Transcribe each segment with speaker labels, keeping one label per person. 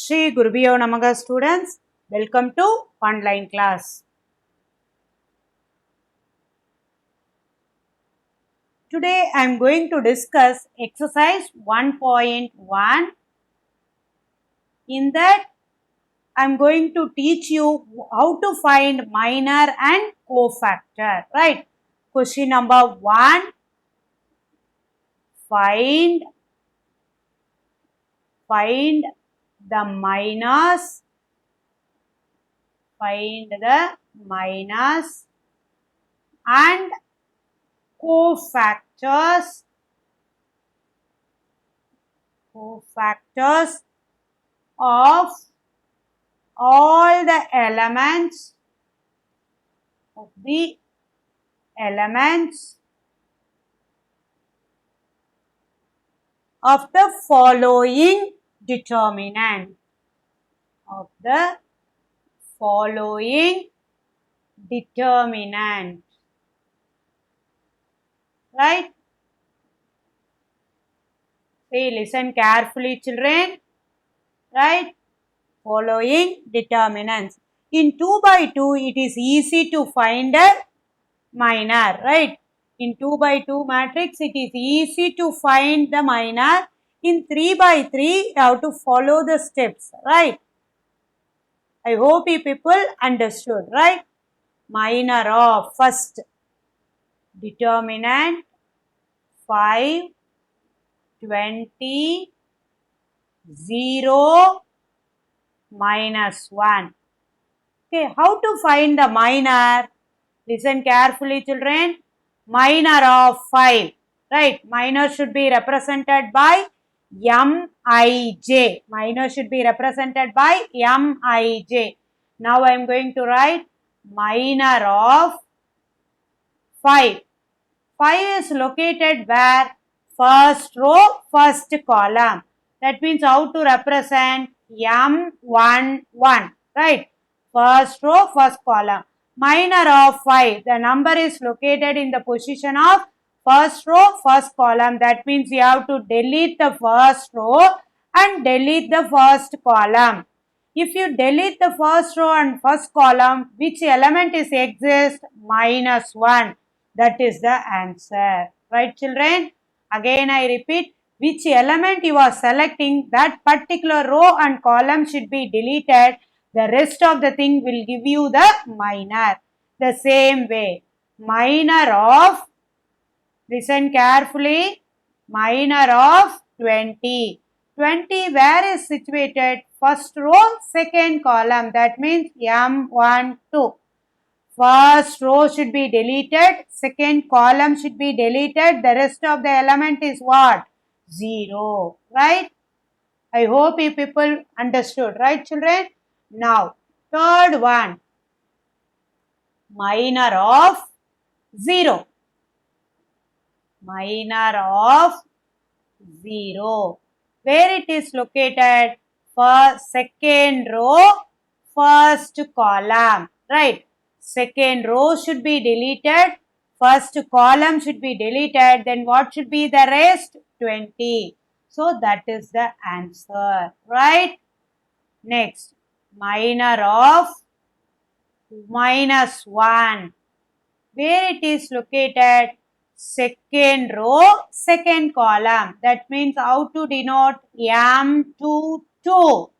Speaker 1: Shri Gurubhyo Namaha students, welcome to online class. Today I am going to discuss exercise 1.1. In that I am going to teach you how to find minor and cofactor. Right? Question number 1. Find the minors. Find the minors and cofactors of all the elements of the following determinant right? Say, listen carefully children, right? Following determinants. In 2 by 2 it is easy to find a minor, right? In 2 by 2 matrix it is easy to find the minor. In 3 by 3 you have to follow the steps, right? I hope you people understood, right? Minor of first determinant 5, 20, 0, minus 1. Okay, how to find the minor? Listen carefully children. Minor of 5, right? Minor should be represented by Mij. Minor should be represented by Mij. Now I am going to write minor of 5. 5 is located where? First row, first column. That means how to represent M11, right? First row, first column. Minor of 5. The number is located in the position of first row, first column. That means you have to delete the first row and delete the first column. If you delete the first row and first column, which element is exist? Minus 1. That is the answer. Right children? Again I repeat, which element you are selecting, that particular row and column should be deleted. The rest of the thing will give you the minor. The same way, minor of, listen carefully, minor of 20. 20 where is situated? First row, second column. That means M12. First row should be deleted, second column should be deleted, the rest of the element is what? 0, right? I hope you people understood, right children? Now, third one, minor of 0. Minor of 0. Where it is located? For second row, first column, right? Second row should be deleted, first column should be deleted, then what should be the rest? 20. So that is the answer, right? Next, minor of minus 1. Where it is located? Second row, second column. That means how to denote? M22,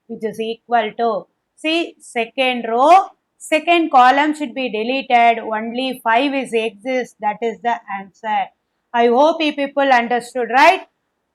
Speaker 1: which is equal to, see, second row, second column should be deleted, only 5 is exists, that is the answer. I hope you people understood, right?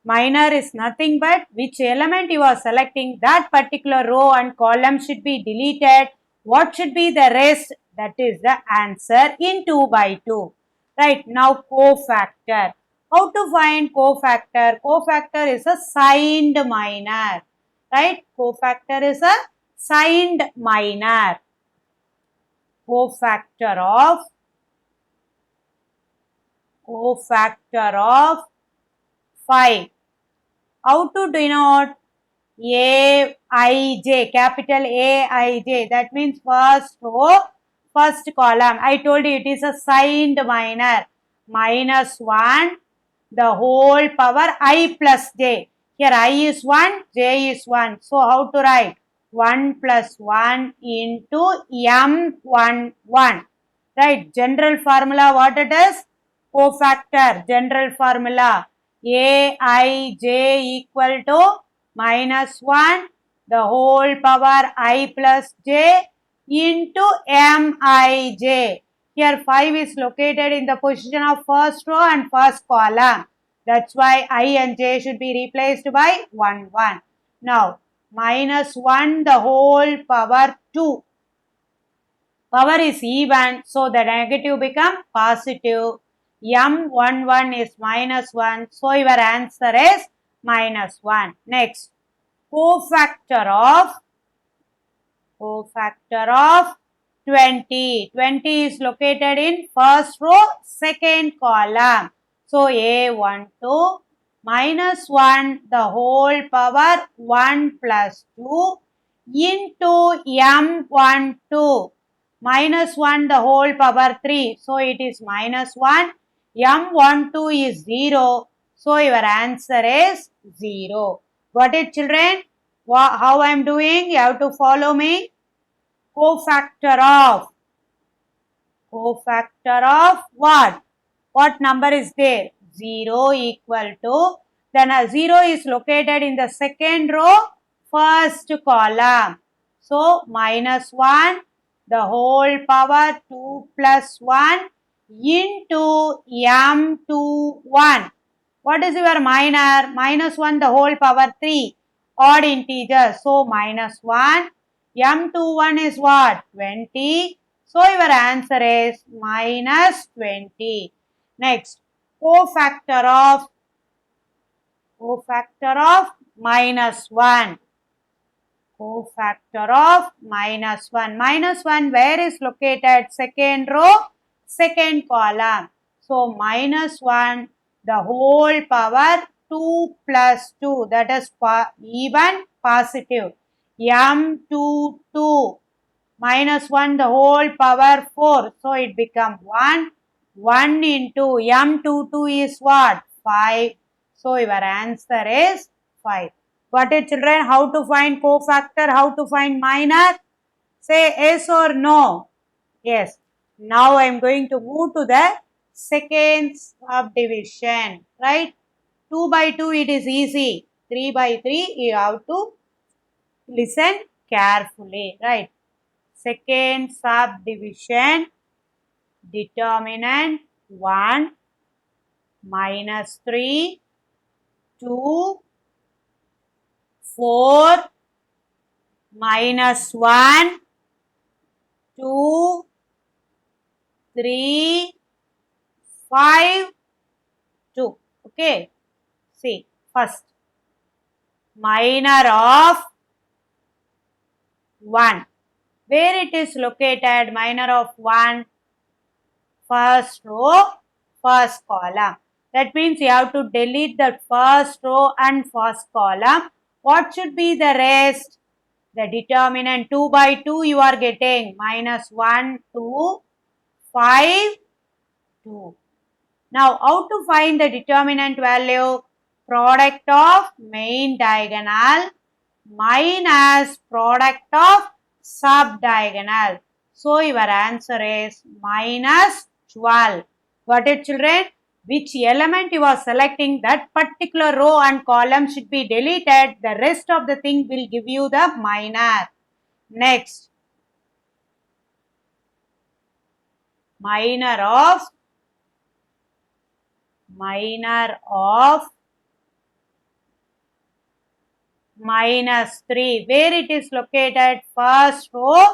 Speaker 1: Minor is nothing but which element you are selecting, that particular row and column should be deleted. What should be the rest? That is the answer in 2 by 2. Right, now cofactor. How to find cofactor? Cofactor is a signed minor. Right, cofactor is a signed minor. Cofactor of 5. How to denote? Aij, capital Aij. That means first row, first column. I told you it is a signed minor. Minus 1, the whole power I plus j. Here I is 1, j is 1. So how to write? 1 plus 1 into m11. Right, general formula what it is? Cofactor, general formula. Aij equal to minus 1 the whole power I plus j into mij. Here 5 is located in the position of first row and first column. That's why I and j should be replaced by 1, 1. Now, minus 1 the whole power 2. Power is even, so the negative become positive. M11 is minus 1, so your answer is minus 1. Next, cofactor of 20. 20 is located in first row, second column. So A12 minus 1 the whole power 1 plus 2 into M12 minus 1 the whole power 3. So it is minus 1. M12 is 0. So your answer is 0. Got it, children? How I am doing? You have to follow me. Cofactor of what? What number is there? 0 equal to, then a 0 is located in the second row, first column. So minus 1 the whole power 2 plus 1 into M21. What is your minor? Minus 1 the whole power 3. Odd integer. So minus 1. M21 is what? 20. So your answer is minus 20. Next, cofactor of minus 1. Cofactor of minus 1. Minus 1 where is located? Second row, second column. So minus 1 the whole power 2 plus 2, that is even positive. M22 minus 1 the whole power 4. So it becomes 1. 1 into M22 is what? 5. So your answer is 5. Got it, children? How to find cofactor? How to find minor? Say yes or no? Yes. Now I am going to move to the second subdivision. Right? 2 by 2 it is easy. 3 by 3 you have to listen carefully. Right? Second subdivision, determinant 1 minus 3 2 4 minus 1 2 3 5 2. Okay. See, first minor of 1. Where it is located? Minor of 1, first row, first column. That means you have to delete the first row and first column. What should be the rest? The determinant 2 by 2 you are getting. Minus 1, 2, 5, 2. Now, how to find the determinant value? Product of main diagonal minus product of subdiagonal. So, your answer is minus 12. Got it, children? Which element you are selecting, that particular row and column should be deleted. The rest of the thing will give you the minor. Next, minor of minus 3. Where it is located? First row,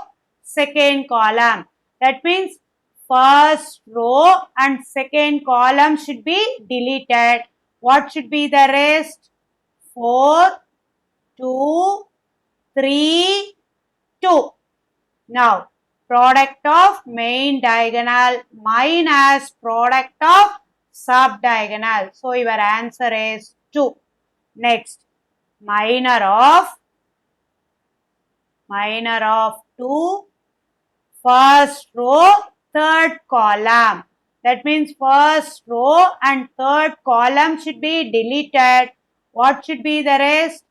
Speaker 1: second column. That means first row and second column should be deleted. What should be the rest? 4, 2, 3, 2. Now, product of main diagonal minus product of subdiagonal. So, your answer is 2. Next, minor of 2, first row, third column. That means first row and third column should be deleted. What should be the rest?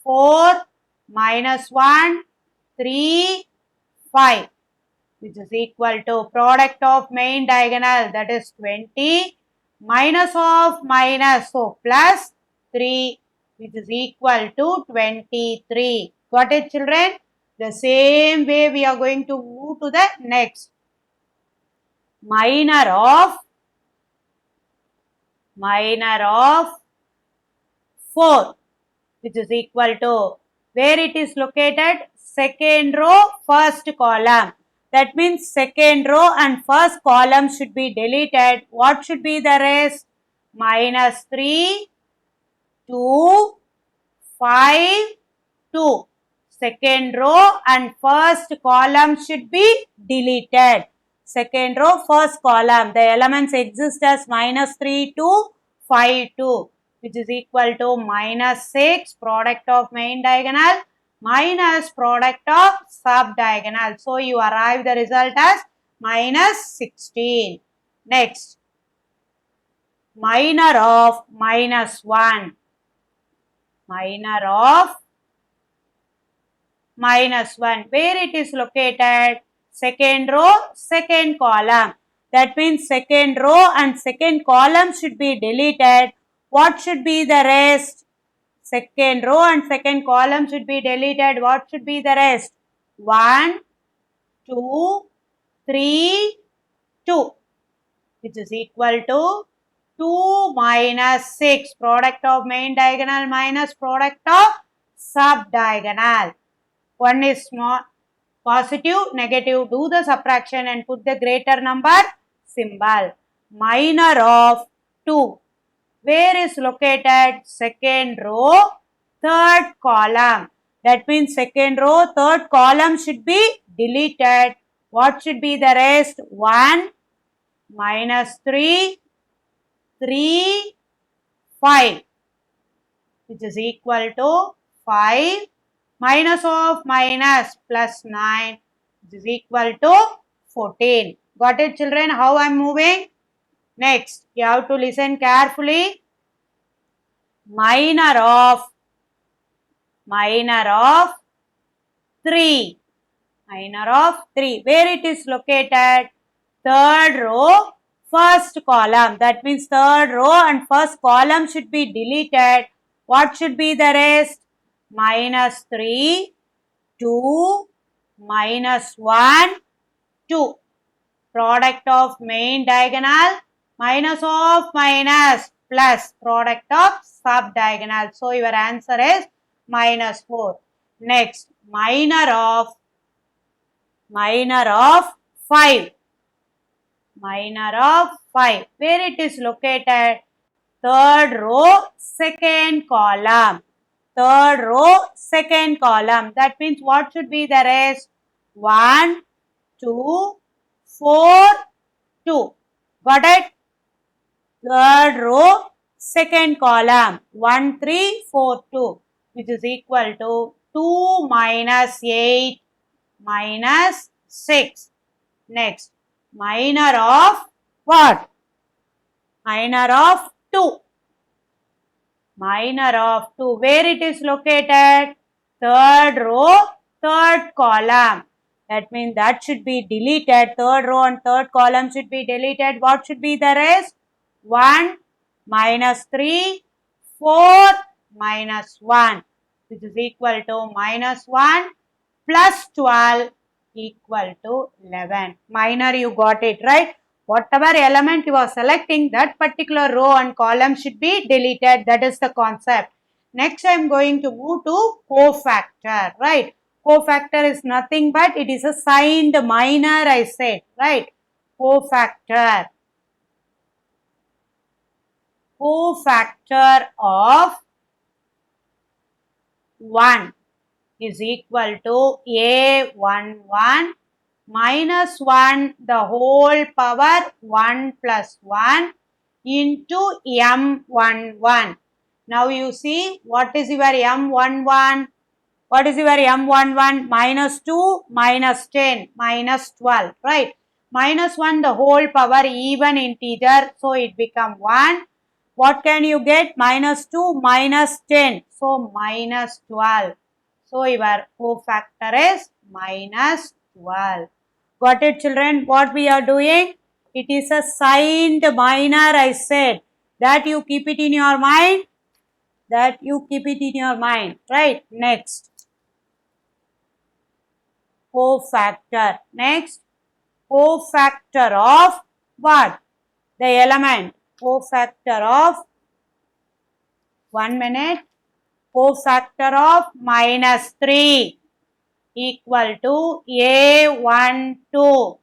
Speaker 1: 4 minus 1, 3, 5, which is equal to product of main diagonal, that is 20, minus of minus, so plus 3, which is equal to 23. Got it, children? The same way we are going to move to the next. Minor of 4, which is equal to, where it is located? Second row, first column. That means second row and first column should be deleted. What should be the rest? Minus 3, 2, 5, 2. Second row and first column should be deleted. Second row, first column. The elements exist as minus 3, 2, 5, 2, which is equal to minus 6, product of main diagonal, minus product of sub-diagonal. So, you arrive the result as minus 16. Next, minor of minus 1. Minor of minus 1. Where it is located? Second row, second column. That means second row and second column should be deleted. What should be the rest? Second row and second column should be deleted. What should be the rest? 1, 2, 3, 2, which is equal to 2 minus 6, product of main diagonal minus product of sub-diagonal. One is small, positive, negative, do the subtraction and put the greater number symbol. Minor of 2. Where is located? Second row, third column. That means second row, third column should be deleted. What should be the rest? 1, minus 3, 3, 5, which is equal to 5 minus of minus plus 9, which is equal to 14. Got it, children? How I am moving? Next, you have to listen carefully. Minor of 3. Minor of 3. Where it is located? Third row, first column. That means third row and first column should be deleted. What should be the rest? Minus 3, 2, minus 1, 2. Product of main diagonal, minus of minus, plus product of sub-diagonal. So, your answer is minus 4. Next, minor of 5. Minor of 5. Where it is located? Third row, second column. Third row, second column. That means what should be the rest? 1, 2, 4, 2. Got it? Third row, second column. 1, 3, 4, 2, which is equal to 2 minus 8 minus 6. Next, minor of what? Minor of 2. Minor of 2. Where it is located? Third row, third column. That means that should be deleted. Third row and third column should be deleted. What should be the rest? 1, minus 3, 4, minus 1, which is equal to minus 1 plus 12 equal to 11. Minor, you got it, right? Whatever element you are selecting, that particular row and column should be deleted. That is the concept. Next, I am going to move to cofactor, right? Cofactor is nothing but it is a signed minor, I said, right? Cofactor. Cofactor of 1 is equal to A11 minus 1 the whole power 1 plus 1 into M11. Now you see what is your M11? What is your M11? Minus 2, minus 10, minus 12, right? Minus 1 the whole power even integer, so it become 1. What can you get? Minus 2 minus 10. So minus 12. So your cofactor is minus 12. Got it, children? What we are doing? It is a signed minor, I said. That you keep it in your mind. That you keep it in your mind. Right? Next. Cofactor. Next. Cofactor of what? The element. Cofactor of, 1 minute. Cofactor of minus 3 equal to A12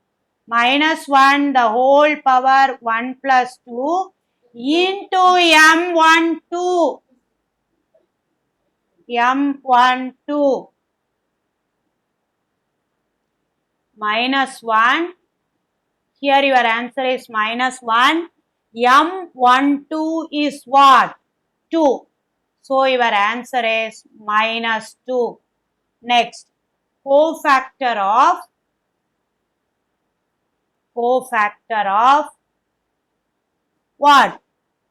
Speaker 1: minus 1 the whole power 1 plus 2 into M12. M12 minus 1. Here your answer is minus 1. M12 is what? 2. So your answer is minus 2. Next, cofactor of what?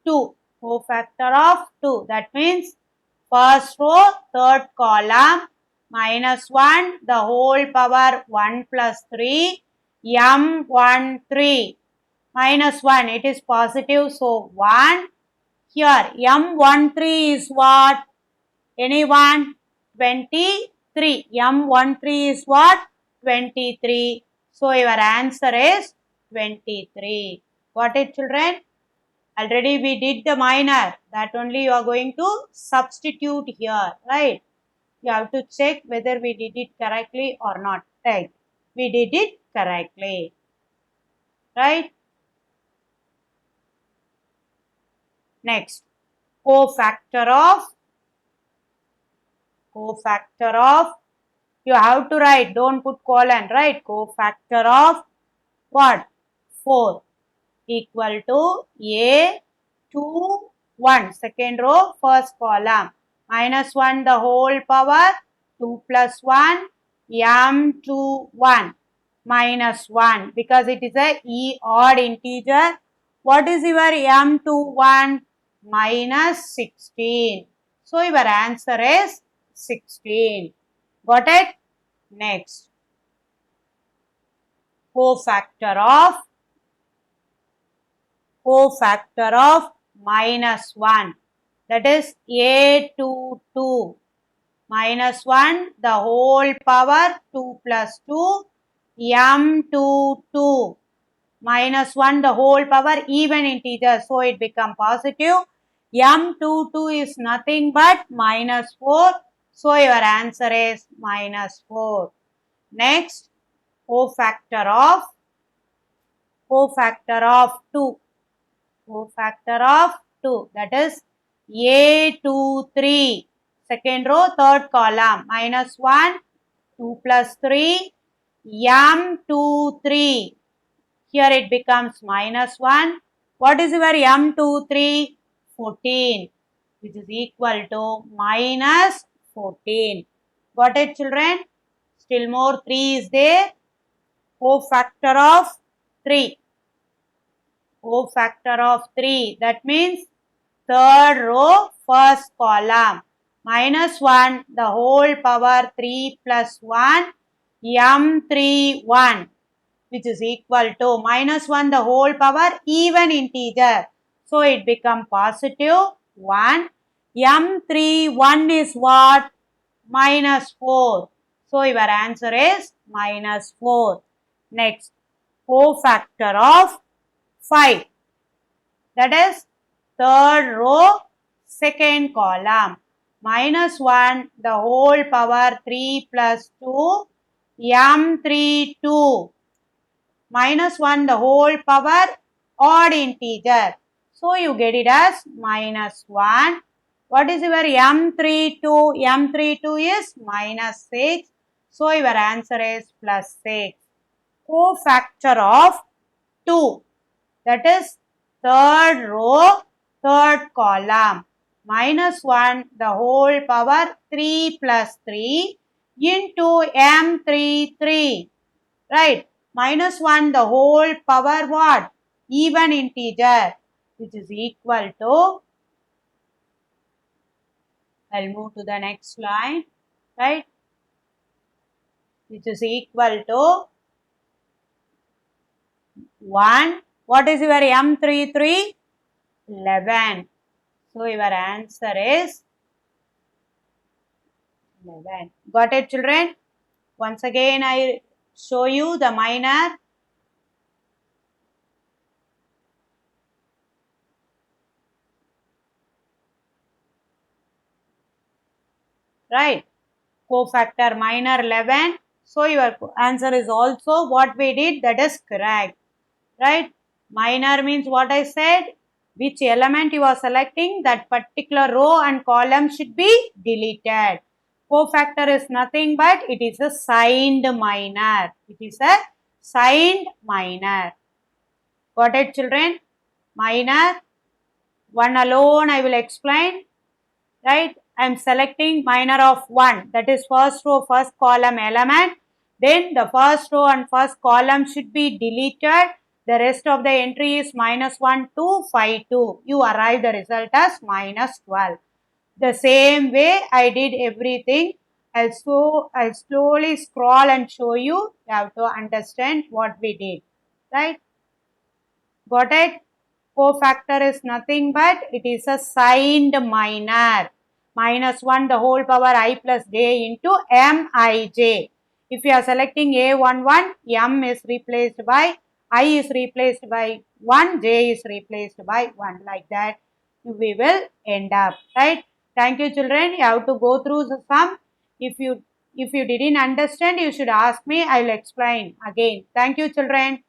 Speaker 1: 2. Cofactor of 2. That means first row, third column, minus 1, the whole power 1 plus 3, M13. Minus 1, it is positive, so 1. Here, M13 is what? Anyone? 23. M13 is what? 23. So your answer is 23. Got it, children? Already we did the minor. That only you are going to substitute here, right? You have to check whether we did it correctly or not. Right? We did it correctly. Right? Next, cofactor of, you have to write, don't put colon, right? Cofactor of what? 4 equal to A21, second row, first column, minus 1 the whole power 2 plus 1 M21 minus 1 because it is a odd integer. What is your M21? Minus 16. So your answer is 16. Got it? Next, cofactor of minus 1, that is A22 minus 1 the whole power 2 plus 2 M22 minus 1 the whole power even integer, so it become positive. M22 is nothing but minus 4, so your answer is minus 4. Next, cofactor of 2. Cofactor of 2, that is A23, second row, third column, minus 1, 2 plus 3, M23. Here it becomes minus 1. What is your M23? 14, which is equal to minus 14. Got it, children? Still more 3 is there. Cofactor of 3. Cofactor of 3. That means third row, first column. Minus 1, the whole power 3 plus 1, M31, which is equal to minus 1, the whole power even integer. So it become positive 1. M31 is what? Minus 4. So your answer is minus 4. Next, cofactor of 5. That is third row, second column. Minus 1, the whole power 3 plus 2, M32. Minus 1, the whole power odd integer. So you get it as minus 1. What is your M32? M32 is minus 6. So your answer is plus 6. Cofactor of 2. That is third row, third column. Minus 1, the whole power 3 plus 3 into M33. Right? Minus 1, the whole power what? Even integer. which is equal to, I'll move to the next line, right, which is equal to 1. What is your M33? 11. So your answer is 11. Got it, children? Once again, I show you the minor. Right? Cofactor minor 11. So your answer is also what we did, that is correct. Right? Minor means what I said, which element you are selecting, that particular row and column should be deleted. Cofactor is nothing but it is a signed minor. It is a signed minor. Got it, children? Minor. One alone I will explain. Right? I am selecting minor of 1. That is first row, first column element. Then the first row and first column should be deleted. The rest of the entry is -1 to 5 2. You arrive the result as -12. The same way I did everything. I'll slowly scroll and show you. You have to understand what we did. Right? Got it? Cofactor is nothing but it is a signed minor. -1 the whole power I plus j into mij. If you are selecting A11, m is replaced by I is replaced by 1, j is replaced by 1. Like that we will end up. Right? Thank you, children. You have to go through the sum. If you didn't understand, you should ask me. I will explain again. Thank you, children.